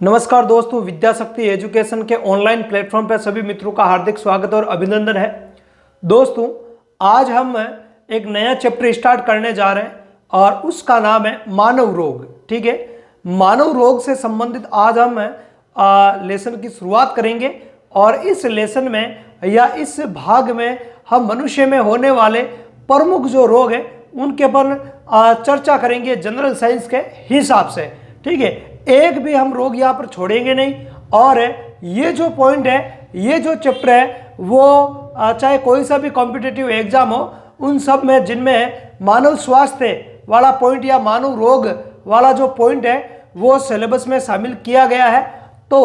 नमस्कार दोस्तों, विद्याशक्ति एजुकेशन के ऑनलाइन प्लेटफॉर्म पर सभी मित्रों का हार्दिक स्वागत और अभिनंदन है। दोस्तों, आज हम एक नया चैप्टर स्टार्ट करने जा रहे हैं और उसका नाम है मानव रोग। ठीक है, मानव रोग से संबंधित आज हम लेसन की शुरुआत करेंगे और इस लेसन में या इस भाग में हम मनुष्य में होने वाले प्रमुख जो रोग हैं उनके पर चर्चा करेंगे जनरल साइंस के हिसाब से। ठीक है, एक भी हम रोग यहाँ पर छोड़ेंगे नहीं और ये जो पॉइंट है, ये जो चैप्टर है वो चाहे कोई सा भी कॉम्पिटिटिव एग्जाम हो उन सब में जिनमें मानव स्वास्थ्य वाला पॉइंट या मानव रोग वाला जो पॉइंट है वो सिलेबस में शामिल किया गया है। तो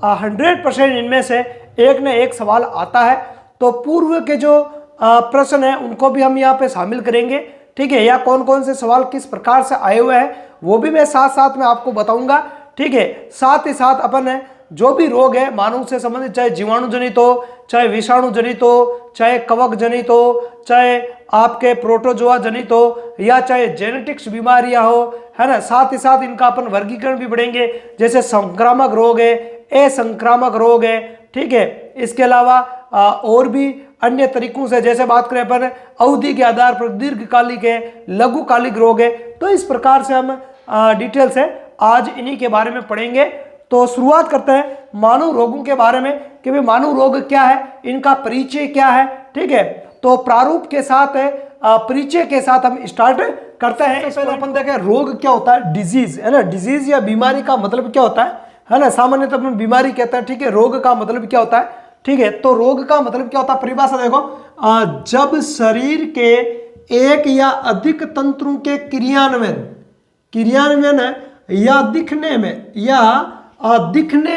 100% इनमें से एक न एक सवाल आता है। तो पूर्व के जो प्रश्न हैं उनको भी हम यहाँ पे शामिल करेंगे। ठीक है, या कौन कौन से सवाल किस प्रकार से आए हुए हैं वो भी मैं साथ साथ में आपको बताऊंगा। ठीक है, साथ ही साथ अपन जो भी रोग है मानव से संबंधित, चाहे जीवाणु जनित हो, चाहे विषाणु जनित हो, चाहे कवक जनित हो, चाहे आपके प्रोटोजोआ जनित हो या चाहे जेनेटिक्स बीमारियां हो, है ना, साथ ही साथ इनका अपन वर्गीकरण भी पढ़ेंगे। जैसे संक्रामक रोग है, असंक्रामक रोग है। ठीक है, इसके अलावा और भी अन्य तरीकों से, जैसे बात करें अपन अवधि के आधार पर दीर्घकालिक है, लघुकालिक रोग है। तो इस प्रकार से हम डिटेल से आज इन्हीं के बारे में पढ़ेंगे। तो शुरुआत करते हैं मानव रोगों के बारे में कि भाई मानव रोग क्या है, इनका परिचय क्या है। ठीक है, तो प्रारूप के साथ परिचय के साथ हम स्टार्ट करते हैं। तो पहले अपन देखें रोग क्या होता है, डिजीज, है ना। डिजीज या बीमारी का मतलब क्या होता है ना। सामान्यतः अपन बीमारी कहते हैं। ठीक है, रोग का मतलब क्या होता है। ठीक है, तो रोग का मतलब क्या होता है, परिभाषा देखो, जब शरीर के एक या अधिक तंत्रों के क्रियान्वयन या दिखने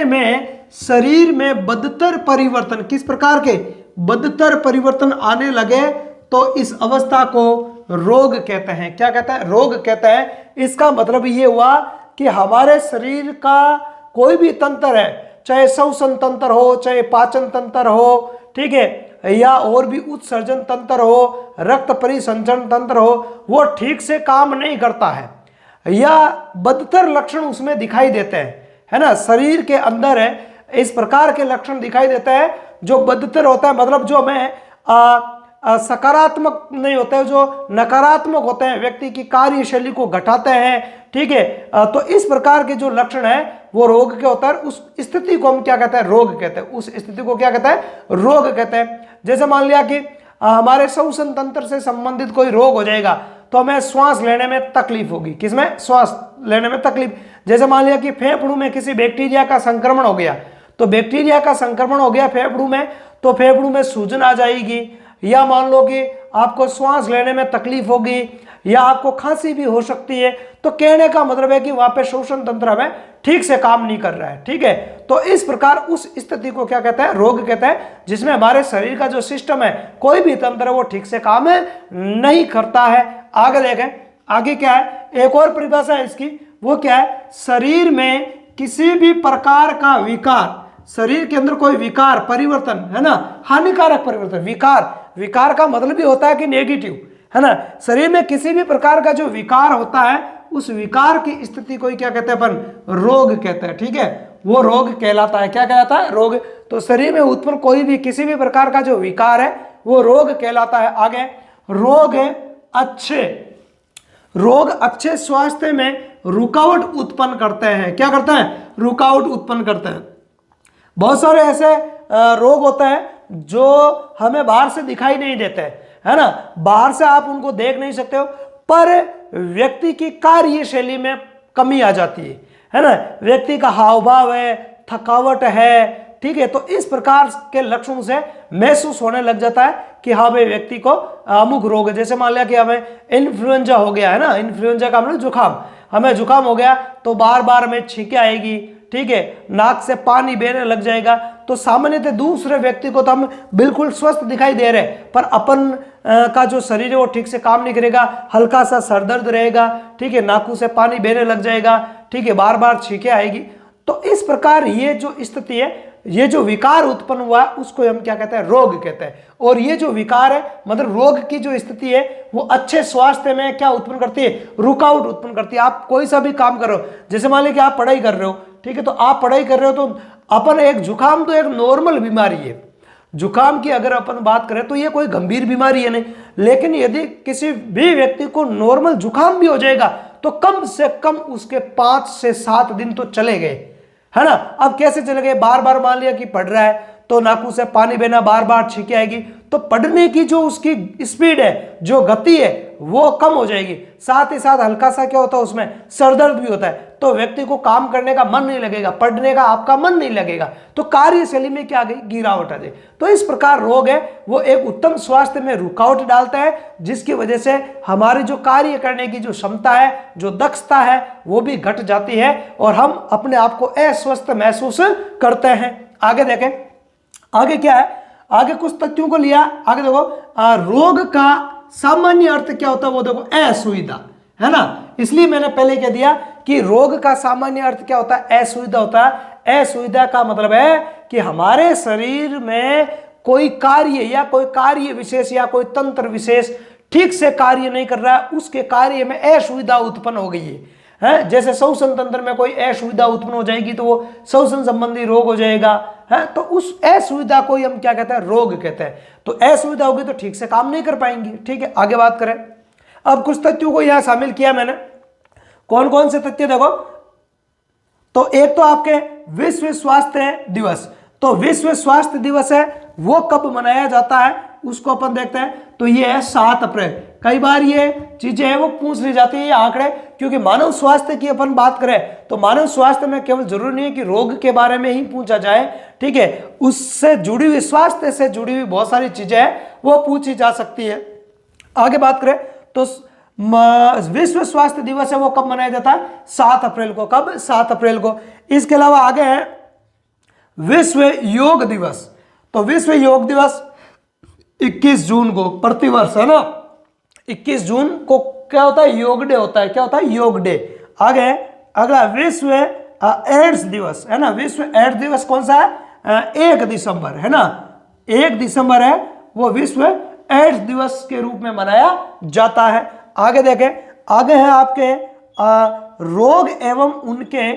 में शरीर में बदतर परिवर्तन, किस प्रकार के बदतर परिवर्तन आने लगे तो इस अवस्था को रोग कहते हैं। क्या कहते हैं, रोग कहते हैं। इसका मतलब ये हुआ कि हमारे शरीर का कोई भी तंत्र है, चाहे श्वसन तंत्र हो, चाहे पाचन तंत्र हो, ठीक है, या और भी उत्सर्जन तंत्र हो, रक्त परिसंचरण तंत्र हो, वो ठीक से काम नहीं करता है या बदतर लक्षण उसमें दिखाई देते हैं, है ना। शरीर के अंदर है इस प्रकार के लक्षण दिखाई देते हैं जो बदतर होता है, मतलब जो हमें सकारात्मक नहीं होते हैं, जो नकारात्मक होते हैं, व्यक्ति की कार्यशैली को घटाते हैं। ठीक है, तो इस प्रकार के जो लक्षण है वो रोग के होता है। उस स्थिति को हम क्या कहते हैं, रोग कहते हैं। उस स्थिति को क्या कहते हैं, रोग कहते हैं। जैसे मान लिया कि हमारे श्वसन तंत्र से संबंधित कोई रोग हो जाएगा तो हमें श्वास लेने में तकलीफ होगी। किसमें, श्वास लेने में तकलीफ। जैसे मान लिया कि फेफड़ों में किसी बैक्टीरिया का संक्रमण हो गया, तो बैक्टीरिया का संक्रमण हो गया फेफड़ों में, तो फेफड़ों में सूजन आ जाएगी। या मान लो कि आपको श्वास लेने में तकलीफ होगी या आपको खांसी भी हो सकती है। तो कहने का मतलब है कि वहां पे श्वसन तंत्र हमें ठीक से काम नहीं कर रहा है। ठीक है, तो इस प्रकार उस स्थिति को क्या कहते हैं, रोग कहते हैं, जिसमें हमारे शरीर का जो सिस्टम है, कोई भी तंत्र है वो ठीक से काम नहीं करता है। आगे देखें, आगे क्या है, एक और परिभाषा है इसकी, वो क्या है, शरीर में किसी भी प्रकार का विकार, शरीर के अंदर कोई विकार परिवर्तन, है ना, हानिकारक परिवर्तन। विकार का मतलब भी होता है कि नेगेटिव, है ना। शरीर में किसी भी प्रकार का जो विकार होता है उस विकार की स्थिति को क्या कहते हैं अपन, रोग कहते हैं। ठीक है, वो रोग कहलाता है। क्या कहलाता है, रोग। तो शरीर में उत्पन्न कोई भी किसी भी प्रकार का जो विकार है वो रोग कहलाता है। आगे, रोग अच्छे स्वास्थ्य में रुकावट उत्पन्न करते हैं। क्या करते हैं, रुकावट उत्पन्न करते हैं। बहुत सारे ऐसे रोग होते हैं जो हमें बाहर से दिखाई नहीं देते, है ना, बाहर से आप उनको देख नहीं सकते हो, पर व्यक्ति की कार्यशैली में कमी आ जाती है ना। व्यक्ति का हाव भाव है, थकावट है, ठीक है, तो इस प्रकार के लक्षणों से महसूस होने लग जाता है कि हाँ भाई व्यक्ति को अमुक रोग है। जैसे मान लिया कि हमें इन्फ्लुएंजा हो गया, है ना, इन्फ्लुएंजा का मतलब जुकाम, हमें जुकाम हो गया तो बार बार हमें छींके आएगी। ठीक है, नाक से पानी बहने लग जाएगा। तो सामान्यतः दूसरे व्यक्ति को तो हम बिल्कुल स्वस्थ दिखाई दे रहे, पर अपन का जो शरीर है वो ठीक से काम नहीं करेगा, हल्का सा सरदर्द रहेगा। ठीक है, नाकों से पानी बहने लग जाएगा। ठीक है, बार बार छींके आएगी। तो इस प्रकार ये जो स्थिति है, ये जो विकार उत्पन्न हुआ उसको हम क्या कहते हैं, रोग कहते हैं। और ये जो विकार है, मतलब रोग की जो स्थिति है, वो अच्छे स्वास्थ्य में क्या उत्पन्न करती है, रुकावट उत्पन्न करती है। आप कोई सा भी काम कर रहे हो, जैसे मान लीजिए कि आप पढ़ाई कर रहे हो, ठीक है। तो आप पढ़ाई कर रहे हो तो अपन एक जुकाम तो एक नॉर्मल बीमारी है, जुकाम की अगर अपन बात करें तो ये कोई गंभीर बीमारी है नहीं, लेकिन यदि किसी भी व्यक्ति को नॉर्मल जुकाम भी हो जाएगा तो कम से कम उसके 5 से 7 दिन तो चले गए, है ना। अब कैसे चले गए, बार बार मान लिया कि पढ़ रहा है तो नाकू से पानी बहना, बार बार छींके आएगी, तो पढ़ने की जो उसकी स्पीड है, जो गति है, वो कम हो जाएगी। साथ ही साथ हल्का सा क्या होता है उसमें सरदर्द भी होता है, तो व्यक्ति को काम करने का मन नहीं लगेगा, पढ़ने का आपका मन नहीं लगेगा, तो कार्यशैली में क्या आ गई, गिरावट आ गई। तो इस प्रकार रोग है वो एक उत्तम स्वास्थ्य में रुकावट डालता है, जिसकी वजह से हमारी जो कार्य करने की जो क्षमता है, जो दक्षता है, वो भी घट जाती है और हम अपने आप को अस्वस्थ महसूस करते हैं। आगे देखें, आगे क्या है, आगे कुछ तथ्यों को लिया। आगे देखो, रोग का सामान्य अर्थ क्या होता है, वो देखो असुविधा, है ना। इसलिए मैंने पहले कह दिया कि रोग का सामान्य अर्थ क्या होता है, असुविधा होता है। असुविधा का मतलब है कि हमारे शरीर में कोई कार्य या कोई कार्य विशेष या कोई तंत्र विशेष ठीक से कार्य नहीं कर रहा है, उसके कार्य में असुविधा उत्पन्न हो गई है। जैसे श्वसन तंत्र में कोई असुविधा उत्पन्न हो जाएगी तो वो श्वसन संबंधी रोग हो जाएगा, है। तो उस असुविधा को हम क्या कहते हैं, रोग कहते हैं। तो असुविधा होगी तो ठीक से काम नहीं कर पाएंगे, ठीक है। आगे बात करें, अब कुछ तथ्यों को यहां शामिल किया मैंने। कौन कौन से तथ्य देखो, तो एक तो आपके विश्व स्वास्थ्य दिवस। तो विश्व स्वास्थ्य दिवस है वो कब मनाया जाता है, उसको अपन देखते हैं। तो ये है 7 अप्रैल। कई बार ये चीजें हैं वो पूछ ली जाती है, ये आंकड़े, क्योंकि मानव स्वास्थ्य की अपन बात करें तो मानव स्वास्थ्य में केवल जरूरी नहीं है कि रोग के बारे में ही पूछा जाए, ठीक है। उससे जुड़ी हुई, स्वास्थ्य से जुड़ी हुई बहुत सारी चीजें हैं वो पूछी जा सकती है। आगे बात करें तो विश्व स्वास्थ्य दिवस है वो कब मनाया जाता है, 7 अप्रैल को। कब, 7 अप्रैल को। इसके अलावा आगे है विश्व योग दिवस। तो विश्व योग दिवस 21 जून को प्रतिवर्ष, है ना। 21 जून को क्या होता है, योग डे होता है। क्या होता है, योग डे। आगे अगला विश्व एड्स दिवस, है ना। विश्व एड्स दिवस कौन सा है, 1 दिसंबर, है ना। 1 दिसंबर है वो विश्व एड्स दिवस के रूप में मनाया जाता है। आगे देखें, आगे है आपके रोग एवं उनके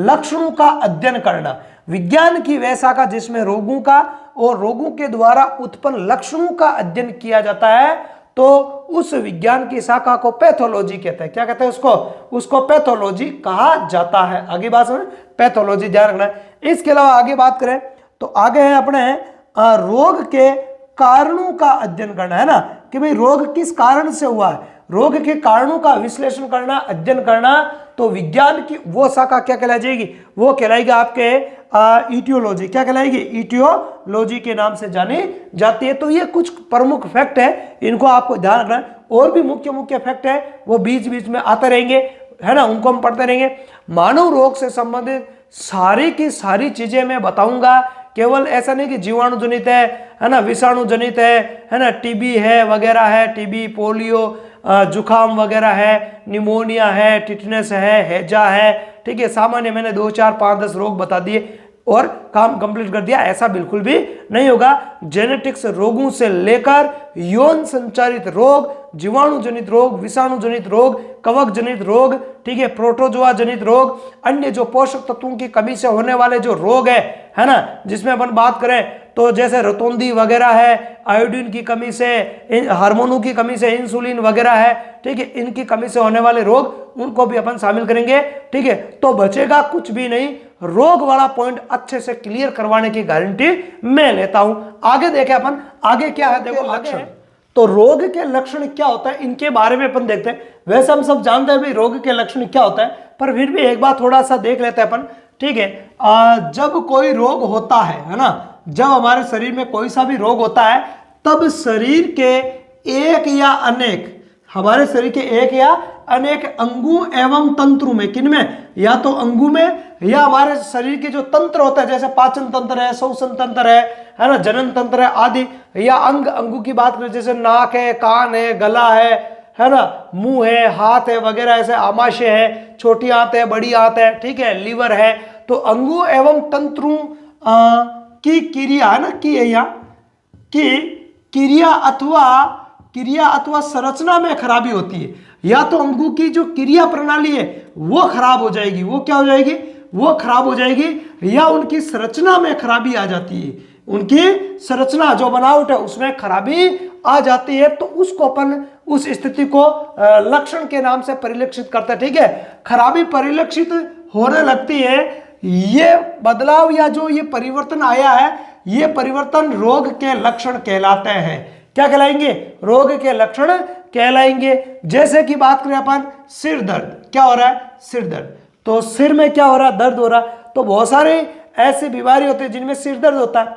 लक्षणों का अध्ययन करना। विज्ञान की वह शाखा जिसमें रोगों का और रोगों के द्वारा उत्पन्न लक्षणों का अध्ययन किया जाता है, तो उस विज्ञान की शाखा को पैथोलॉजी कहते हैं। क्या कहते हैं उसको, उसको पैथोलॉजी कहा जाता है। आगे बात समझ, पैथोलॉजी ध्यान रखना है। इसके अलावा आगे बात करें तो आगे है अपने रोग के कारणों का अध्ययन करना, है ना, कि भाई रोग किस कारण से हुआ है, रोग के कारणों का विश्लेषण करना, अध्ययन करना। तो विज्ञान की वो शाखा क्या कहलाई जाएगी, वो कहलाएगी आपके इटियोलॉजी। क्या कहलाएगी, इटियोलॉजी के नाम से जानी जाती है। तो ये कुछ प्रमुख फैक्ट है, इनको आपको ध्यान रखना है। और भी मुख्य मुख्य फैक्ट है वो बीच बीच में आते रहेंगे, है ना, उनको हम पढ़ते रहेंगे। मानव रोग से संबंधित सारी की सारी चीजें मैं बताऊंगा। केवल ऐसा नहीं कि जीवाणु जनित है ना, विषाणु जनित है ना, टीबी है वगैरह है, टीबी, पोलियो, जुखाम वगैरह है, निमोनिया है, टिटनेस है, हैजा है, ठीक है। सामान्य मैंने 2, 4, 5, 10 रोग बता दिए और काम कंप्लीट कर दिया, ऐसा बिल्कुल भी नहीं होगा। जेनेटिक्स रोगों से लेकर यौन संचारित रोग, जीवाणु जनित रोग, विषाणु जनित रोग, कवक जनित रोग, ठीक है, प्रोटोजोआ जनित रोग, अन्य जो पोषक तत्वों की कमी से होने वाले जो रोग है ना, जिसमें अपन बात करें तो जैसे रतौंधी वगैरह है, आयोडीन की कमी से, हार्मोनों की कमी से, इंसुलिन वगैरह है, ठीक है, इनकी कमी से होने वाले रोग, उनको भी अपन शामिल करेंगे, ठीक है। तो बचेगा कुछ भी नहीं, रोग वाला पॉइंट अच्छे से क्लियर करवाने की गारंटी मैं लेता हूं। आगे देखें अपन, आगे क्या है, देखो लक्षण। तो रोग के लक्षण क्या होता है, इनके बारे में अपन देखते हैं। वैसे हम सब जानते हैं भाई रोग के लक्षण क्या होता है, पर फिर भी एक बार थोड़ा सा देख लेते हैं अपन, ठीक है। जब कोई रोग होता है ना, जब हमारे शरीर में कोई सा भी रोग होता है, तब शरीर के एक या अनेक, हमारे शरीर के एक या अनेक अंगों एवं तंत्रों में, किन में, या तो अंगों में या हमारे शरीर के जो तंत्र होता है, जैसे पाचन तंत्र है, श्वसन तंत्र है ना, जनन तंत्र है आदि, या अंगों की बात करें जैसे नाक है, कान है, गला है ना, मुंह है, हाथ है वगैरह, ऐसे आमाशय है, छोटी आंत है, बड़ी आंत है, ठीक है, लीवर है। तो अंगों एवं तंत्रों की क्रिया, है ना, की है यहाँ की क्रिया अथवा संरचना में खराबी होती है, या तो अंगों की जो क्रिया प्रणाली है वो खराब हो जाएगी, वो क्या हो जाएगी, वो खराब हो जाएगी, या उनकी संरचना में खराबी आ जाती है, उनकी संरचना जो बनावट है उसमें खराबी आ जाती है, तो उसको अपन उस स्थिति को लक्षण के नाम से परिलक्षित करते हैं। ठीक है, खराबी परिलक्षित होने लगती है, ये बदलाव या जो ये परिवर्तन आया है, ये परिवर्तन रोग के लक्षण कहलाते हैं। क्या कहलाएंगे? रोग के लक्षण कहलाएंगे। जैसे कि बात करें अपन सिर दर्द, क्या हो रहा है? सिर दर्द। तो सिर में क्या हो रहा है? दर्द हो रहा है। तो बहुत सारे ऐसी बीमारी होती है जिनमें सिर दर्द होता है।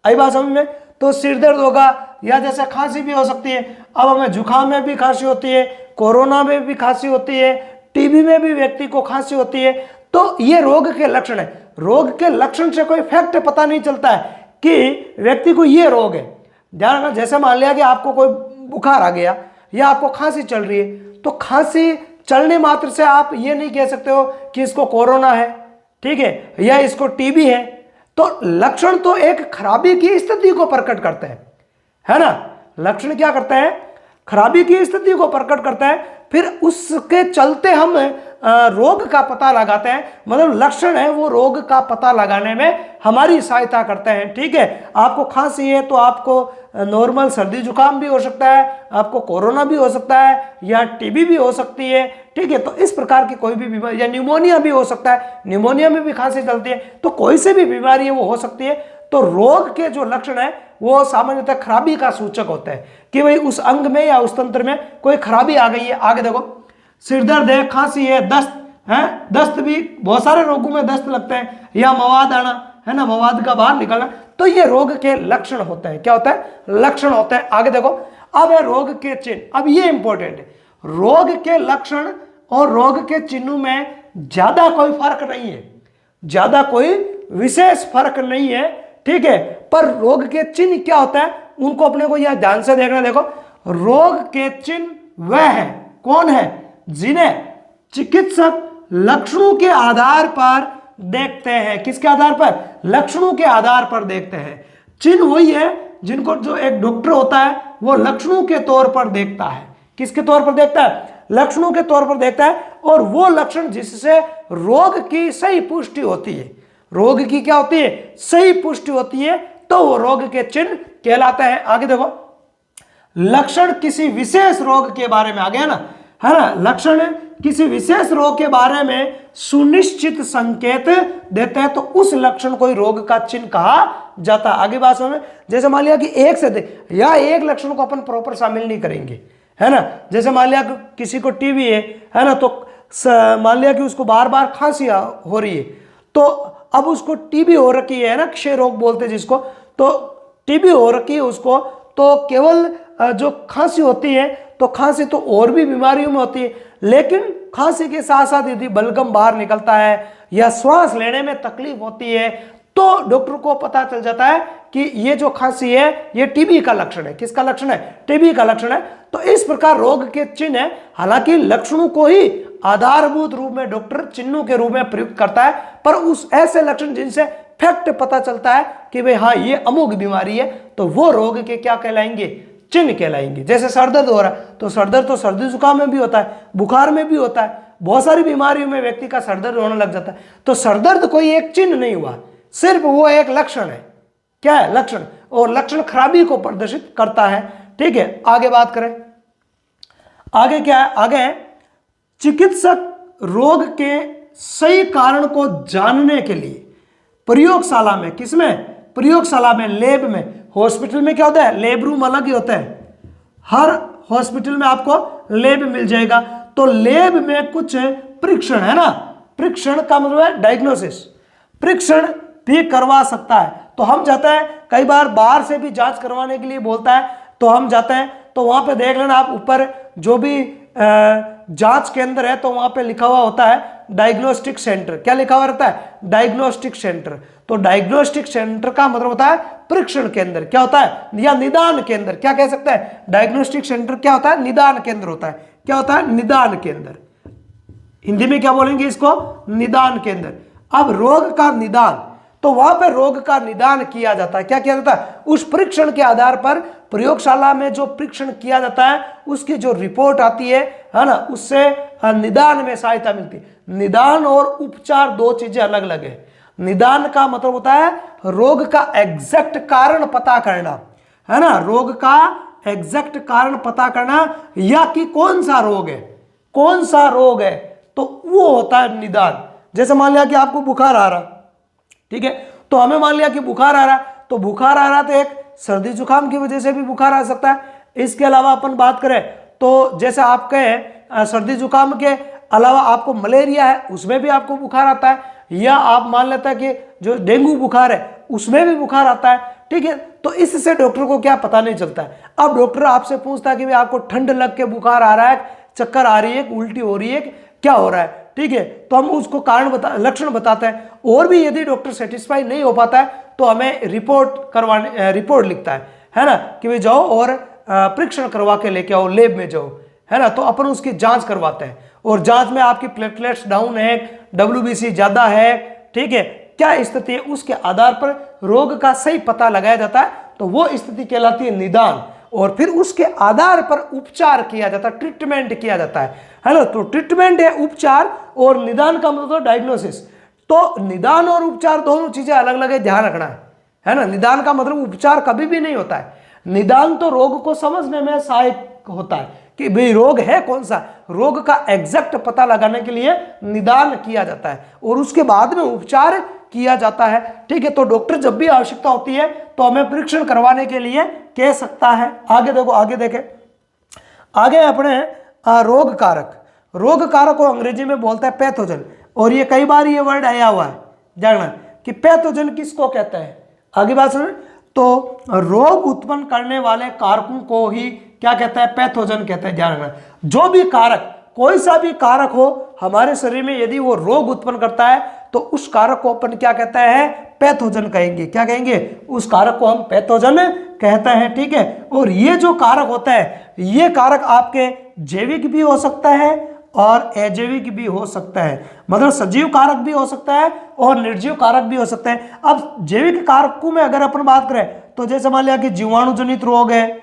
आई बात समझ में? तो सिर दर्द होगा, या जैसे खांसी भी हो सकती है। अब हमें जुकाम में भी खांसी होती है, कोरोना में भी खांसी होती है, टीबी में भी व्यक्ति को खांसी होती है। तो ये रोग के लक्षण है। रोग के लक्षण से कोई फैक्ट पता नहीं चलता है कि व्यक्ति को ये रोग है। ध्यान रखना, जैसे मान लिया कि आपको कोई बुखार आ गया या आपको खांसी चल रही है, तो खांसी चलने मात्र से आप ये नहीं कह सकते हो कि इसको कोरोना है, ठीक है, या इसको टीबी है। तो लक्षण तो एक खराबी की स्थिति को प्रकट करते हैं, है ना। लक्षण क्या करते हैं? खराबी की स्थिति को प्रकट करते हैं, फिर उसके चलते हम रोग का पता लगाते हैं। मतलब लक्षण है वो रोग का पता लगाने में हमारी सहायता करते हैं। ठीक है, आपको खांसी है तो आपको नॉर्मल सर्दी जुकाम भी हो सकता है, आपको कोरोना भी हो सकता है, या टीबी भी हो सकती है। ठीक है, तो इस प्रकार की कोई भी बीमारी, या न्यूमोनिया भी हो सकता है, न्यूमोनिया में भी खांसी चलती है। तो कोई से भी बीमारी है वो हो सकती है। तो रोग के जो लक्षण है वो सामान्यतः खराबी का सूचक होता है कि भाई उस अंग में या उस तंत्र में कोई खराबी आ गई है। आगे देखो, सिर दर्द है, खांसी है, दस्त है। दस्त भी बहुत सारे रोगों में दस्त लगते हैं, या मवाद आना, है ना, मवाद का बाहर निकलना। तो ये रोग के लक्षण होते हैं। क्या होता है? लक्षण होते हैं। आगे देखो, अब है रोग के चिन्ह। अब ये इंपॉर्टेंट है, रोग के लक्षण और रोग के चिन्हों में ज्यादा कोई फर्क नहीं है, ज्यादा कोई विशेष फर्क नहीं है। ठीक है, पर रोग के चिन्ह क्या होता है उनको अपने को यह ध्यान से देखना। देखो, रोग के चिन्ह वह है, कौन है? जिन्हें चिकित्सक लक्षणों के आधार पर देखते हैं। किसके आधार पर? लक्षणों के आधार पर देखते हैं। चिन्ह वही है जिनको जो एक डॉक्टर होता है वो लक्षणों के तौर पर देखता है। किसके तौर पर देखता है? लक्षणों के तौर पर देखता है। और वो लक्षण जिससे रोग की सही पुष्टि होती है, रोग की क्या होती है? सही पुष्टि होती है, तो वो रोग के चिन्ह कहलाते हैं। आगे देखो, लक्षण किसी विशेष रोग के बारे में, आ गया ना, है ना, लक्षण किसी विशेष रोग के बारे में सुनिश्चित संकेत देते हैं, तो उस लक्षण को ही रोग का चिन्ह कहा जाता है। आगे बात समझ में? जैसे मान लिया कि एक से या एक लक्षण को अपन प्रॉपर शामिल नहीं करेंगे, है ना। जैसे मान लिया कि किसी को टीबी है ना, तो मान लिया कि उसको बार बार खांसी हो रही है, तो अब उसको टीबी हो रखी है ना, क्षय रोग बोलते हैं जिसको, तो टीबी हो रखी है उसको, तो केवल जो खांसी होती है, तो खांसी तो और भी बीमारियों में होती है, लेकिन खांसी के साथ साथ यदि बलगम बाहर निकलता है या श्वास लेने में तकलीफ होती है, तो डॉक्टर को पता चल जाता है कि ये जो खांसी है ये टीबी का लक्षण है। किसका लक्षण है? टीबी का लक्षण है। तो इस प्रकार रोग के चिन्ह है, हालांकि लक्षणों को ही आधारभूत रूप में डॉक्टर चिन्हों के रूप में प्रयुक्त करता है, पर उस ऐसे लक्षण जिनसे फैक्ट पता चलता है कि भाई हाँ ये अमुक बीमारी है, तो वो रोग के क्या कहलाएंगे? चिन्ह कहलाएंगे। जैसे सर दर्द हो रहा है, तो सर दर्द तो सर्दी जुकाम में भी होता है, बुखार में भी होता है, बहुत सारी बीमारियों में व्यक्ति का सर दर्द होने लग जाता है। तो सर दर्द कोई एक चिन्ह नहीं हुआ, सिर्फ वो एक लक्षण है। क्या है? लक्षण। और लक्षण खराबी को प्रदर्शित करता है। ठीक है, आगे बात करें। आगे क्या है? आगे चिकित्सक रोग के सही कारण को जानने के लिए प्रयोगशाला में, किसमें? प्रयोगशाला में, लैब में। हॉस्पिटल में क्या होता है? लैब रूम अलग ही होता है, हर हॉस्पिटल में आपको लैब मिल जाएगा। तो लैब में कुछ परीक्षण, है ना, परीक्षण का मतलब है डायग्नोसिस, परीक्षण भी करवा सकता है। तो हम जाते हैं, कई बार बाहर से भी जांच करवाने के लिए बोलता है, तो हम जाते हैं, तो वहां पे देख लेना आप, ऊपर जो भी जांच केंद्र है तो वहां पे लिखा हुआ होता है डायग्नोस्टिक सेंटर। क्या लिखा हुआ रहता है? Diagnostic centre. तो डायग्नोस्टिक सेंटर का मतलब होता है परीक्षण केंद्र। क्या होता है? या निदान केंद्र। क्या कह सकते हैं? डायग्नोस्टिक सेंटर क्या होता है? निदान केंद्र होता है। क्या होता है? निदान केंद्र। हिंदी में क्या बोलेंगे इसको? निदान केंद्र। अब रोग का निदान, तो वहां पर रोग का निदान किया जाता है। क्या किया जाता है? उस परीक्षण के आधार पर प्रयोगशाला में जो परीक्षण किया जाता है उसकी जो रिपोर्ट आती है ना, उससे निदान में सहायता मिलती है। निदान और उपचार दो चीजें अलग अलग है। निदान का मतलब होता है रोग का एग्जैक्ट कारण पता करना, है ना, रोग का एग्जैक्ट कारण पता करना, या कि कौन सा रोग है, कौन सा रोग है, तो वो होता है निदान। जैसे मान लिया कि आपको बुखार आ रहा, ठीक है, तो हमें मान लिया कि बुखार आ रहा, तो बुखार आ रहा तो एक सर्दी जुकाम की वजह से भी बुखार आ सकता है। इसके अलावा अपन बात करें तो जैसे आप कहें सर्दी जुकाम के अलावा आपको मलेरिया है, उसमें भी आपको बुखार आता है, या आप मान लेता है कि जो डेंगू बुखार है उसमें भी बुखार आता है, ठीक है। तो इससे डॉक्टर को क्या पता नहीं चलता है। अब डॉक्टर आपसे पूछता है कि भाई आपको ठंड लग के बुखार आ रहा है, चक्कर आ रही है, उल्टी हो रही है, क्या हो रहा है, ठीक है, तो हम उसको कारण लक्षण बताते हैं। और भी यदि डॉक्टर सेटिस्फाई नहीं हो पाता है तो हमें रिपोर्ट लिखता है ना, कि भाई जाओ और परीक्षण करवा के लेके आओ, लैब में जाओ, है ना, तो अपन उसकी जांच करवाते हैं। और जांच में आपकी प्लेटलेट्स डाउन है, WBC ज्यादा है, ठीक है, क्या स्थिति है, उसके आधार पर रोग का सही पता लगाया जाता है। तो वो स्थिति कहलाती है निदान, और फिर उसके आधार पर उपचार किया जाता है, ट्रीटमेंट किया जाता है ना। तो ट्रीटमेंट है उपचार, और निदान का मतलब डायग्नोसिस। तो निदान और उपचार दोनों चीजें अलग अलग है, ध्यान रखना है ना। निदान का मतलब उपचार कभी भी नहीं होता है। निदान तो रोग को समझने में सहायक होता है कि भाई रोग है कौन सा, रोग का एग्जैक्ट पता लगाने के लिए निदान किया जाता है, और उसके बाद में उपचार किया जाता है, ठीक है। तो डॉक्टर जब भी आवश्यकता होती है तो हमें परीक्षण करवाने के लिए कह सकता है। आगे देखो, आगे देखें, आगे अपने रोग कारक। रोग कारक को अंग्रेजी में बोलता है पैथोजन, और ये कई बार ये वर्ड आया हुआ है, जानना कि पैथोजन किसको कहते हैं। आगे बात सुन, तो रोग उत्पन्न करने वाले कारकों को ही क्या कहता है, पैथोजन कहते हैं। ध्यान रखना, जो भी कारक, कोई सा भी कारक हो हमारे शरीर में, यदि वो रोग उत्पन्न करता है तो उस कारक को अपन क्या कहते हैं, पैथोजन कहेंगे। क्या कहेंगे, उस कारक को हम पैथोजन कहते हैं, ठीक है। और ये जो कारक होता है, ये कारक आपके जैविक भी हो सकता है और अजैविक भी हो सकता है, मतलब सजीव कारक भी हो सकता है और निर्जीव कारक भी हो सकता है। अब जैविक कारकों में अगर अपन बात करें तो जैसे मान लिया कि जीवाणु जनित रोग है,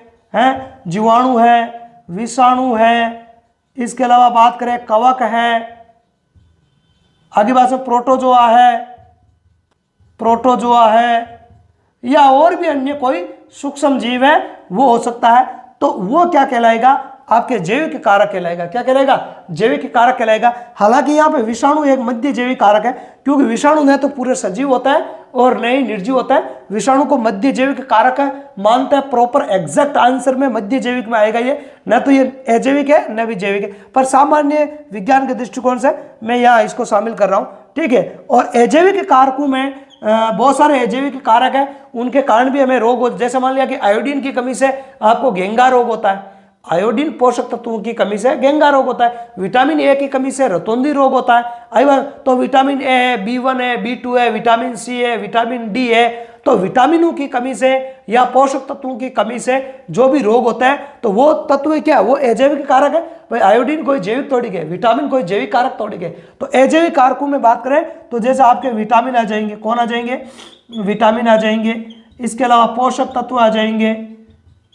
जीवाणु है, विषाणु है, इसके अलावा बात करें कवक है, आगे बात में प्रोटोजोआ है, या और भी अन्य कोई सूक्ष्म जीव है वो हो सकता है। तो वो क्या कहलाएगा, आपके जैविक कारक कहलाएगा। क्या कहलाएगा, जैविक कारक कहलाएगा। हालांकि यहाँ पे विषाणु एक मध्य जैविक कारक है, क्योंकि विषाणु न तो पूरे सजीव होता है और न ही निर्जीव होता है। विषाणु को मध्य जैविक कारक है मानता है। प्रॉपर एग्जैक्ट आंसर में मध्य जैविक में आएगा ये, न तो ये अजैविक है न भी जैविक है, पर सामान्य विज्ञान के दृष्टिकोण से मैं यहाँ इसको शामिल कर रहा हूँ, ठीक है। और अजैविक कारकों में बहुत सारे अजैविक कारक है, उनके कारण भी हमें रोग हो। जैसे मान लिया कि आयोडीन की कमी से आपको घेंगा रोग होता है, आयोडीन पोषक तत्वों की कमी से घेंगा रोग होता है। विटामिन ए की कमी से रतौंधी रोग होता है। तो विटामिन ए है, B1 है, B2 है, विटामिन सी है, विटामिन डी है। तो विटामिनों की कमी से या पोषक तत्वों की कमी से जो भी रोग होता है तो वो तत्व क्या है, वो अजैविक कारक है। भाई आयोडीन कोई जैविक थोड़ी है, विटामिन कोई जैविक कारक थोड़ी है। तो अजैविक कारकों में बात करें तो जैसे आपके विटामिन आ जाएंगे, कौन आ जाएंगे, विटामिन आ जाएंगे। इसके अलावा पोषक तत्व आ जाएंगे,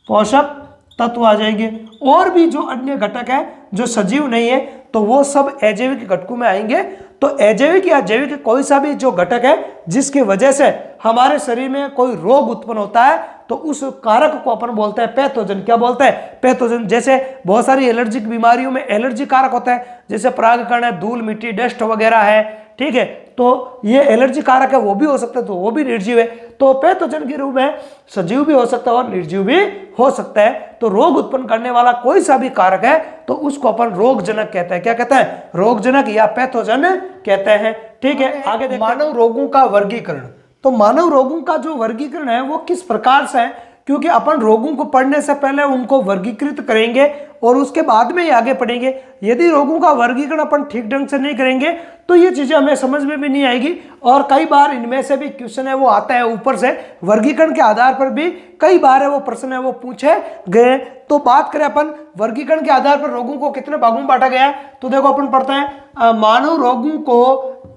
पोषक तत्व आ जाएंगे। और भी जो अन्य घटक है जो सजीव नहीं है तो वो सब अजैविक घटकों में आएंगे। तो अजैविक या जैविक कोई सा भी जो घटक है जिसकी वजह से हमारे शरीर में कोई रोग उत्पन्न होता है तो उस कारक को अपन बोलते हैं पैथोजन। क्या बोलते हैं, पैथोजन। जैसे बहुत सारी एलर्जिक बीमारियों में एलर्जी कारक होता है, जैसे परागकण है, धूल मिट्टी डस्ट वगैरह है, ठीक है। तो ये एलर्जी कारक है, वो भी हो सकता है, तो वो भी निर्जीव है। तो पैथोजन के रूप में सजीव भी हो सकता है और निर्जीव भी हो सकता है। तो रोग उत्पन्न करने वाला कोई सा भी कारक है तो उसको अपन रोगजनक कहते हैं। क्या कहते हैं, रोगजनक या पैथोजन कहते हैं, ठीक है। आगे देखते हैं मानव रोगों का वर्गीकरण। तो मानव रोगों का जो वर्गीकरण है वो किस प्रकार से है, क्योंकि अपन रोगों को पढ़ने से पहले उनको वर्गीकृत करेंगे और उसके बाद में ही आगे पढ़ेंगे। यदि रोगों का वर्गीकरण अपन ठीक ढंग से नहीं करेंगे तो ये चीज़ें हमें समझ में भी नहीं आएगी। और कई बार इनमें से भी क्वेश्चन है वो आता है ऊपर से, वर्गीकरण के आधार पर भी कई बार है वो प्रश्न है वो पूछे गए। तो बात करें अपन वर्गीकरण के आधार पर रोगों को कितने भागों में बांटा गया है, तो देखो अपन पढ़ते हैं मानव रोगों को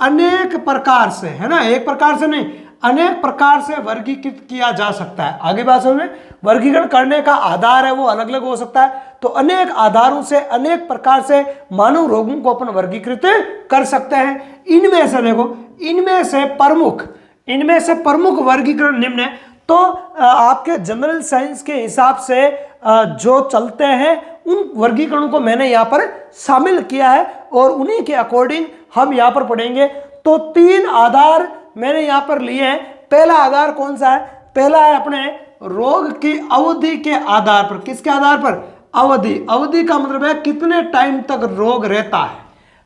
अनेक प्रकार से, है ना, एक प्रकार से नहीं, अनेक प्रकार से वर्गीकृत किया जा सकता है। आगे बात समझ, वर्गीकरण करने का आधार है वो अलग अलग हो सकता है, तो अनेक आधारों से अनेक प्रकार से मानव रोगों को अपन वर्गीकृत कर सकते हैं। इनमें से देखो, इनमें से प्रमुख वर्गीकरण निम्न है। तो आपके जनरल साइंस के हिसाब से जो चलते हैं उन वर्गीकरणों को मैंने यहाँ पर शामिल किया है और उन्हीं के अकॉर्डिंग हम यहाँ पर पढ़ेंगे। तो 3 आधार मैंने यहाँ पर लिए हैं। पहला आधार कौन सा है? पहला है अपने रोग की अवधि के आधार पर। किसके आधार पर? अवधि का मतलब है कितने टाइम तक रोग रहता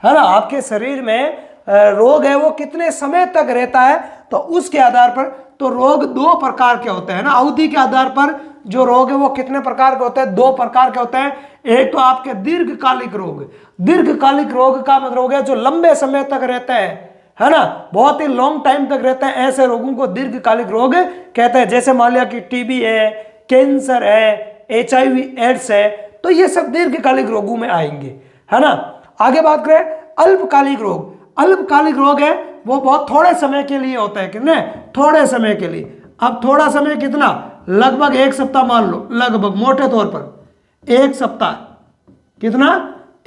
है ना, आपके शरीर में रोग है वो कितने समय तक रहता है, तो उसके आधार पर। तो रोग 2 प्रकार के होते हैं ना, अवधि के आधार पर जो रोग है वो कितने प्रकार के होते हैं? 2 प्रकार के होते हैं। एक तो आपके दीर्घकालिक रोग, दीर्घकालिक रोग का मतलब हो गया जो लंबे समय तक रहते हैं, है ना, बहुत ही लॉन्ग टाइम तक रहते हैं, ऐसे रोगों को दीर्घकालिक रोग कहते हैं। जैसे मान लिया कि टीबी है, कैंसर है, HIV एड्स है, तो ये सब दीर्घकालिक रोगों में आएंगे, है ना। आगे बात करें अल्पकालिक रोग। अल्पकालिक रोग है वो बहुत थोड़े समय के लिए होता है, कितने? थोड़े समय के लिए। अब थोड़ा समय कितना? लगभग 1 सप्ताह मान लो, लगभग मोटे तौर पर 1 सप्ताह। कितना?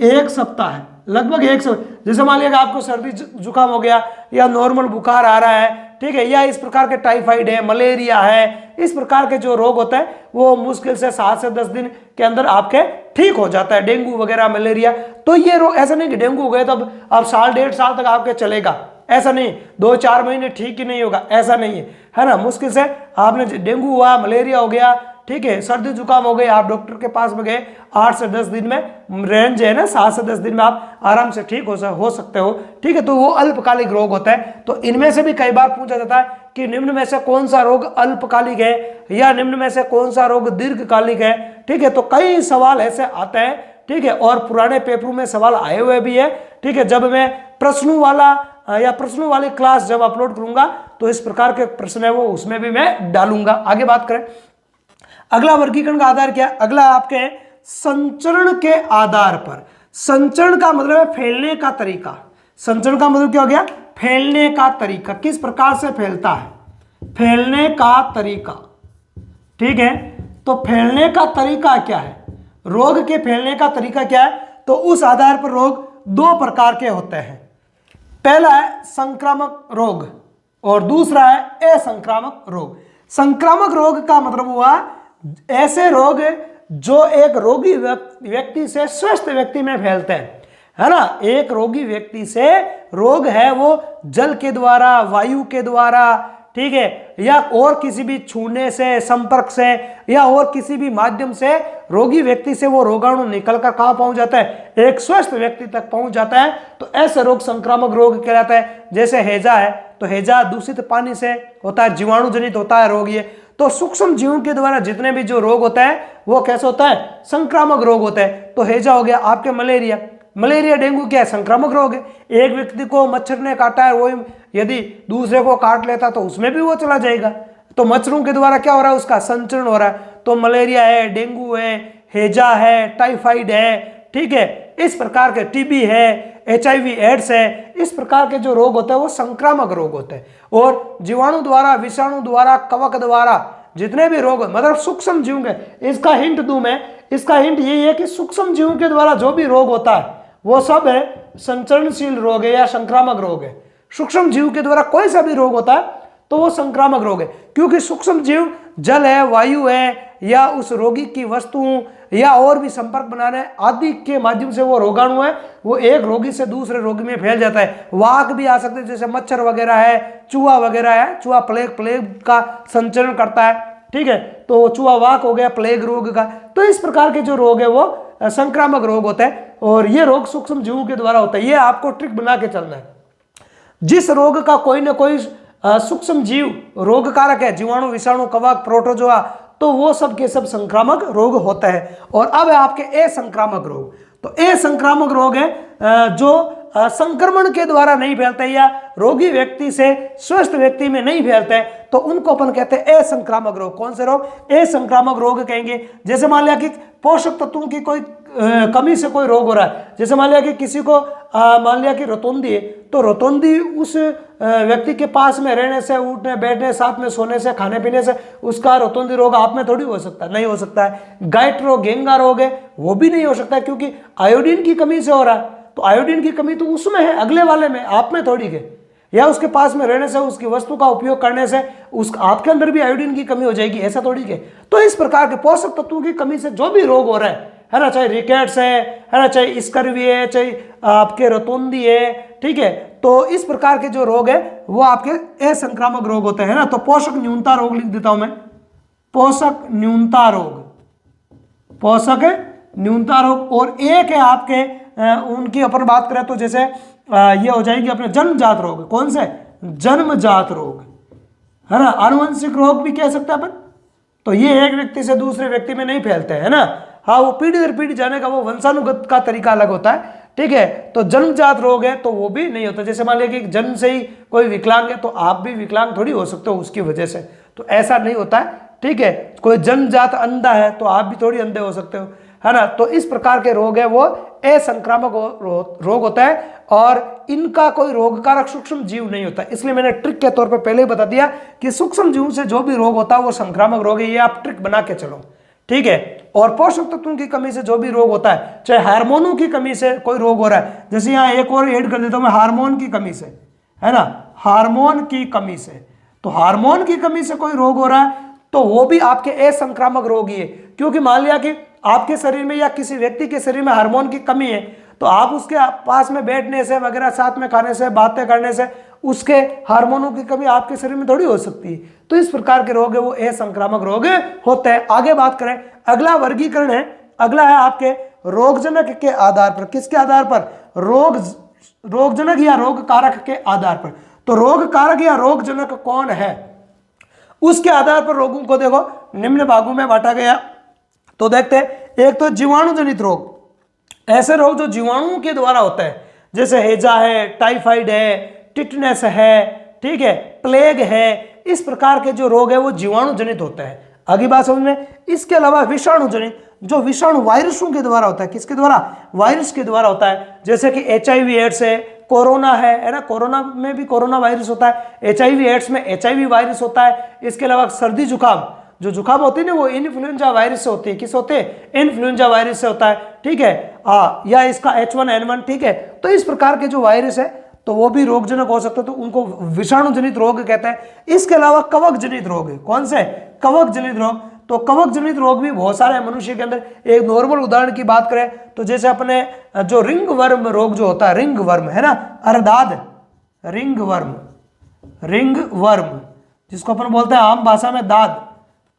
1 सप्ताह है, लगभग 1 सप्ताह। जैसे मान लिया आपको सर्दी जुकाम हो गया या नॉर्मल बुखार आ रहा है, ठीक है, या इस प्रकार के टाइफाइड है, मलेरिया है, इस प्रकार के जो रोग होता है वो मुश्किल से 7 से 10 दिन के अंदर आपके ठीक हो जाता है। डेंगू वगैरह, मलेरिया, तो ये रोग ऐसा नहीं कि डेंगू हो गया तो अब 1.5 साल तक आपके चलेगा, ऐसा नहीं। 2-4 महीने ठीक ही नहीं होगा, ऐसा नहीं है ना। मुश्किल से आपने डेंगू हुआ, मलेरिया हो गया, ठीक है, सर्दी जुकाम हो गई, आप डॉक्टर के पास में गए, 8 से 10 दिन में रेंज है ना, 7 से 10 दिन में आप आराम से ठीक हो सकते हो, ठीक है। तो वो अल्पकालिक रोग होता है। तो इनमें से भी कई बार पूछा जाता है कि निम्न में से कौन सा रोग अल्पकालिक है या निम्न में से कौन सा रोग दीर्घकालिक है, ठीक है। तो कई सवाल ऐसे आते हैं, ठीक है, और पुराने पेपरों में सवाल आए हुए भी है, ठीक है। जब मैं प्रश्नों वाली क्लास जब अपलोड करूंगा तो इस प्रकार के प्रश्न है वो उसमें भी मैं डालूंगा। आगे बात करें, अगला वर्गीकरण का आधार क्या है? अगला आपके संचरण के आधार पर। संचरण का मतलब है फैलने का तरीका। संचरण का मतलब क्या हो गया? फैलने का तरीका, किस प्रकार से फैलता है, फैलने का तरीका, ठीक है। तो फैलने का तरीका क्या है, रोग के फैलने का तरीका क्या है? तो उस आधार पर रोग 2 प्रकार के होते हैं। पहला है संक्रामक रोग और दूसरा है असंक्रामक रोग। संक्रामक रोग का मतलब हुआ ऐसे रोग जो एक रोगी व्यक्ति से स्वस्थ व्यक्ति में फैलते हैं, है ना। एक रोगी व्यक्ति से रोग है वो जल के द्वारा, वायु के द्वारा, ठीक है, या और किसी भी छूने से, संपर्क से, या और किसी भी माध्यम से रोगी व्यक्ति से वो रोगाणु निकलकर कहाँ पहुंच जाता है? एक स्वस्थ व्यक्ति तक पहुंच जाता है। तो ऐसे रोग संक्रामक रोग कहलाता है। जैसे हैजा है, तो हैजा दूषित पानी से होता है, जीवाणु जनित होता है रोग ये। तो सूक्ष्म जीवों के द्वारा जितने भी जो रोग होता है वो कैसे होता है? संक्रामक रोग होता है। तो हैजा हो गया, आपके मलेरिया, डेंगू क्या है? संक्रामक रोग है। एक व्यक्ति को मच्छर ने काटा है, वो यदि दूसरे को काट लेता तो उसमें भी वो चला जाएगा। तो मच्छरों के द्वारा क्या हो रहा है? उसका संचरण हो रहा है। तो मलेरिया है, डेंगू है, हैजा है, टाइफाइड है, ठीक है, इस प्रकार के टीबी है, HIV एड्स है, इस प्रकार के जो रोग होते हैं वो संक्रामक रोग होते हैं। और जीवाणु द्वारा, विषाणु द्वारा, कवक द्वारा जितने भी रोग, मतलब सूक्ष्म जीवों के, इसका हिंट दूं मैं, इसका हिंट यही है कि सूक्ष्म जीवों के द्वारा जो भी रोग होता है वो सब है संचरणशील रोग है या संक्रामक रोग है। सूक्ष्म जीव के द्वारा कोई सा भी रोग होता है तो वो संक्रामक रोग है, क्योंकि सूक्ष्म जीव जल है, वायु है, या उस रोगी की वस्तुओं या और भी संपर्क बनाने आदि के माध्यम से वो रोगाणु है वो एक रोगी से दूसरे रोगी में फैल जाता है। वाहक भी आ सकते हैं, जैसे मच्छर वगैरह है, चूहा वगैरह है। चूहा प्लेग का संचरण करता है, ठीक है, तो चूहा वाहक हो गया प्लेग रोग का। तो इस प्रकार के जो रोग है वो संक्रामक रोग होता है और ये रोग सूक्ष्म जीवों के द्वारा होता है। ये आपको ट्रिक बना के चलना है। जिस रोग का कोई ना कोई सूक्ष्म जीव रोग कारक है, जीवाणु, विषाणु, कवक, प्रोटोजोआ, तो वो सब के सब संक्रामक रोग होता है। और अब है आपके असंक्रामक रोग। तो असंक्रामक रोग है जो संक्रमण के द्वारा नहीं फैलते या रोगी व्यक्ति से स्वस्थ व्यक्ति में नहीं फैलते, तो उनको अपन कहते हैं असंक्रामक रोग। कौन से रोग? असंक्रामक रोग कहेंगे। जैसे मान लिया कि पोषक तत्वों की कोई कमी से कोई रोग हो रहा है, जैसे मान लिया कि किसी को मान लिया कि रोतोंदी है, तो रोतोंदी उस व्यक्ति के पास में रहने से, उठने बैठने, साथ में सोने से, खाने पीने से उसका रोतोंदी रोग आप में थोड़ी हो सकता है, नहीं हो सकता है। गाइट रोग, गेंगा रोग है, वो भी नहीं हो सकता है, क्योंकि आयोडीन की कमी से हो रहा है। तो आयोडीन की कमी तो उसमें है, अगले वाले में, आप में थोड़ी है। या उसके पास में रहने से, उसकी वस्तु का उपयोग करने से उस आपके अंदर भी आयोडीन की कमी हो जाएगी, ऐसा थोड़ी है। तो इस प्रकार के पोषक तत्वों की कमी से जो भी रोग हो रहा है ना, चाहे रिकेट्स है ना, चाहे स्कर्वी है, चाहे आपके रोतोंदी है, ठीक है, तो इस प्रकार के जो रोग है वो आपके असंक्रामक रोग होते हैं ना। तो पोषक न्यूनता रोग लिख देता हूं मैं, पोषक न्यूनता रोग, पोषक न्यूनता रोग। और एक है आपके उनकी अपन बात करें तो जैसे ये हो जाएंगे अपने जन्मजात रोग। कौन से? जन्मजात रोग, है ना। आनुवंशिक रोग भी कह सकते हैं अपन। तो ये एक व्यक्ति से दूसरे व्यक्ति में नहीं फैलते हैं ना, हाँ, वो पीढ़ी दर पीढ़ी जाने का वो वंशानुगत का तरीका अलग होता है, ठीक है। तो जन्मजात रोग है तो वो भी नहीं होता। जैसे मान लिया कि जन्म से ही कोई विकलांग है, तो आप भी विकलांग थोड़ी हो सकते हो उसकी वजह से, तो ऐसा नहीं होता है, ठीक है। कोई जन्मजात अंधा है तो आप भी थोड़ी अंधे हो सकते हो, है ना। तो इस प्रकार के रोग है वो असंक्रामक रोग होता है, और इनका कोई रोगकारक सूक्ष्म जीव नहीं होता। इसलिए मैंने ट्रिक के तौर पे पहले ही बता दिया कि सूक्ष्म जीव से जो भी रोग होता है वो संक्रामक रोग है, ये आप ट्रिक बना के चलो, ठीक है। और पोषक तत्वों की कमी से जो भी रोग होता है, चाहे हार्मोनों की कमी से कोई रोग हो रहा है, जैसे यहाँ एक और ऐड कर देता हूं मैं, हार्मोन की कमी से, है ना, हार्मोन की कमी से। तो हार्मोन की कमी से कोई रोग हो रहा है तो वो भी आपके असंक्रामक रोग ही है। क्योंकि मान लिया कि आपके शरीर में या किसी व्यक्ति के शरीर में हार्मोन की कमी है, तो आप उसके पास में बैठने से वगैरह, साथ में खाने से, बातें करने से उसके हार्मोनों की कमी आपके शरीर में थोड़ी हो सकती है। तो इस प्रकार के रोग है वो असंक्रामक रोग होते हैं। आगे बात करें, अगला वर्गीकरण है, अगला है आपके रोगजनक के आधार पर। किसके आधार पर? रोगजनक या रोग कारक के आधार पर। तो रोग कारक या रोगजनक कौन है, उसके आधार पर रोगों को देखो निम्न भागों में बांटा गया। तो देखते हैं, एक तो जीवाणु जनित रोग, ऐसे रोग जो जीवाणुओं के द्वारा होते हैं, जैसे हैजा है, टाइफाइड है, टिटनेस है, ठीक है, प्लेग है। इस प्रकार के जो रोग है वो जीवाणु जनित होते हैं। आगे बात समझ में। इसके अलावा विषाणु जनित, जो विषाणु वायरसों के द्वारा होता है। किसके द्वारा? वायरस के द्वारा होता है। जैसे कि HIV एड्स है, कोरोना है ना, कोरोना में भी कोरोना वायरस होता है, HIV एड्स में HIV वायरस होता है। इसके अलावा सर्दी जुकाम, जो जुकाम होती है ना, वो इन्फ्लुएंजा वायरस से होती है। किस होते हैं? इन्फ्लुएंजा वायरस से होता है, ठीक है, या इसका H1N1, ठीक है। तो इस प्रकार के जो वायरस है तो वो भी रोगजनक हो सकते हैं, तो उनको विषाणु जनित रोग कहते हैं। इसके अलावा कवक जनित रोग है। कौन से? कवक जनित रोग। तो कवक जनित रोग भी बहुत सारे हैं मनुष्य के अंदर। एक नॉर्मल उदाहरण की बात करें तो जैसे अपने जो रिंग वर्म रोग जो होता है, रिंग वर्म है ना, अरदाद, रिंग वर्म जिसको अपन बोलते हैं आम भाषा में दाद,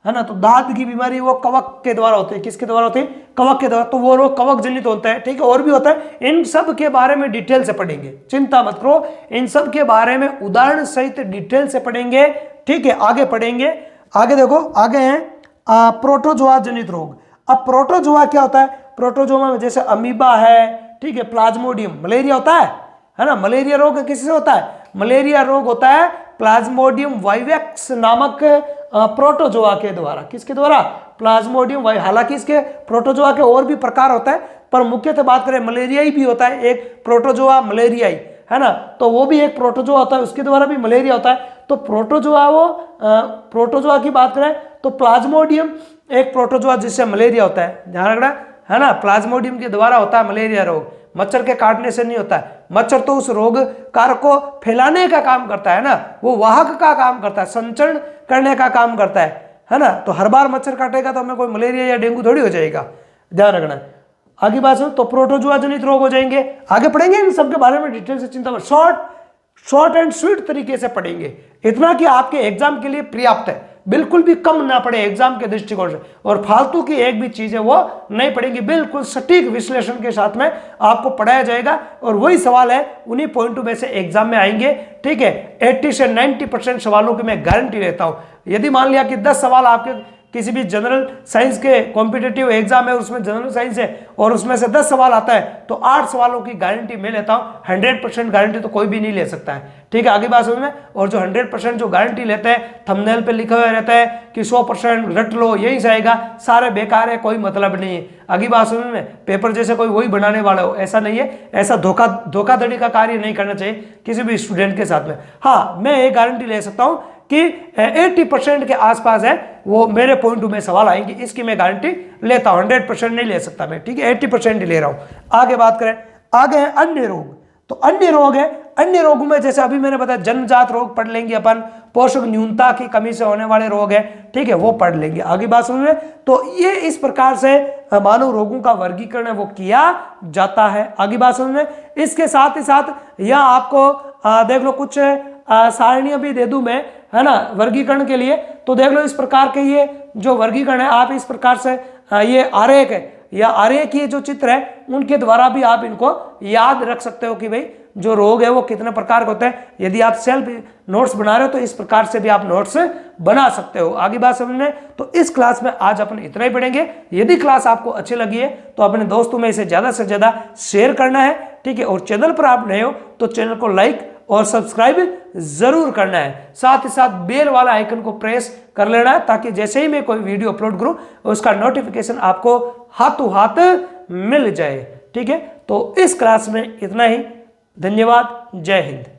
है ना। तो दाद की बीमारी वो कवक के द्वारा होती है। किसके द्वारा होती है? कवक के द्वारा। तो वो रोग कवक जनित होता है, ठीक है। और भी होता है, इन सब के बारे में डिटेल से पढ़ेंगे, चिंता मत करो, इन सब के बारे में उदाहरण सहित डिटेल से पढ़ेंगे, ठीक है। आगे पढ़ेंगे, आगे देखो, आगे है प्रोटोजोआ जनित रोग। अब प्रोटोजोआ क्या होता है? प्रोटोजोआ में जैसे अमीबा है, ठीक है, प्लाज्मोडियम, मलेरिया होता है ना। मलेरिया रोग किससे होता है? मलेरिया रोग होता है प्लाज्मोडियम वाइवेक्स नामक प्रोटोजोआ के द्वारा। किसके द्वारा? प्लाज्मोडियम वाइव। हालांकि इसके प्रोटोजोआ के और भी प्रकार होता है, पर मुख्यतः बात करें मलेरियाई भी होता है, एक प्रोटोजोआ मलेरियाई, है ना। तो वो भी एक प्रोटोजोआ होता है, उसके द्वारा भी मलेरिया होता है। तो प्रोटोजोआ, वो प्रोटोजोआ की बात करें तो प्लाज्मोडियम एक प्रोटोजोआ जिससे मलेरिया होता है, ध्यान रखना, है ना। प्लाज्मोडियम के द्वारा होता है मलेरिया रोग, मच्छर के काटने से नहीं होता है। मच्छर तो उस रोग कारक को फैलाने का काम करता है ना, वो वाहक का काम करता है, संचरण करने का काम करता है ना। तो हर बार मच्छर काटेगा तो हमें कोई मलेरिया या डेंगू थोड़ी हो जाएगा, ध्यान रखना। आगे बात सुनो, तो प्रोटोजोआ जनित रोग हो जाएंगे। आगे पढ़ेंगे इन सबके बारे में डिटेल से, चिंता मत, शॉर्ट एंड स्वीट तरीके से पढ़ेंगे, इतना कि आपके एग्जाम के लिए पर्याप्त है, बिल्कुल भी कम ना पड़े एग्जाम के दृष्टिकोण से। और फालतू की एक भी चीज है वो नहीं पढ़ेंगी, बिल्कुल सटीक विश्लेषण के साथ में आपको पढ़ाया जाएगा। और वही सवाल है उन्हीं पॉइंटों में से एग्जाम में आएंगे, ठीक है। 80 से 90% सवालों की मैं गारंटी लेता हूं। यदि मान लिया कि 10 सवाल आपके किसी भी जनरल साइंस के कॉम्पिटिटिव एग्जाम है, उसमें जनरल साइंस है और उसमें से 10 सवाल आता है तो 8 सवालों की गारंटी मैं लेता हूं। 100% गारंटी तो कोई भी नहीं ले सकता है, ठीक है, आगे बात समझ में। और जो 100% जो गारंटी लेते हैं, थंबनेल पे लिखा हुआ रहता है कि 100% रट लो यही से आएगा, सारे बेकार है, कोई मतलब नहीं है। आगे बात समझ में, पेपर जैसे कोई वही बनाने वाला हो, ऐसा नहीं है। ऐसा धोखाधड़ी का कार्य नहीं करना चाहिए किसी भी स्टूडेंट के साथ में। हाँ, मैं ये गारंटी ले सकता हूं कि 80% के आसपास है वो मेरे पॉइंट में सवाल आएंगे, इसकी मैं गारंटी लेता हूं। 100% नहीं ले सकता मैं, ठीक है, 80% ही ले रहा हूं। आगे बात करें, आगे है अन्य रोग। तो अन्य रोग है, अन्य रोगों में जैसे अभी मैंने बताया जन्मजात रोग पढ़ लेंगे अपन, पोषक न्यूनता की कमी से होने वाले रोग है, ठीक है, वो पढ़ लेंगे। आगे बात समझ में, तो ये इस प्रकार से मानव रोगों का वर्गीकरण है वो किया जाता है। आगे बात समझ में, इसके साथ ही साथ यहाँ आपको देख लो कुछ सारणियां भी दे दूं मैं, है ना, वर्गीकरण के लिए। तो देख लो इस प्रकार के ये जो वर्गीकरण है, आप इस प्रकार से ये आरेख है या आरेख ये जो चित्र है उनके द्वारा भी आप इनको याद रख सकते हो कि भाई जो रोग है वो कितने प्रकार के होते हैं। यदि आप सेल्फ नोट्स बना रहे हो तो इस प्रकार से भी आप नोट्स बना सकते हो। आगे बात समझ में, तो इस क्लास में आज अपन इतना ही पढ़ेंगे। यदि क्लास आपको अच्छी लगी है तो अपने दोस्तों में इसे ज्यादा से ज्यादा शेयर करना है, ठीक है, और चैनल पर आप नए हो तो चैनल को लाइक और सब्सक्राइब जरूर करना है। साथ ही साथ बेल वाला आइकन को प्रेस कर लेना है ताकि जैसे ही मैं कोई वीडियो अपलोड करूं उसका नोटिफिकेशन आपको हाथों हाथ मिल जाए, ठीक है। तो इस क्लास में इतना ही, धन्यवाद, जय हिंद।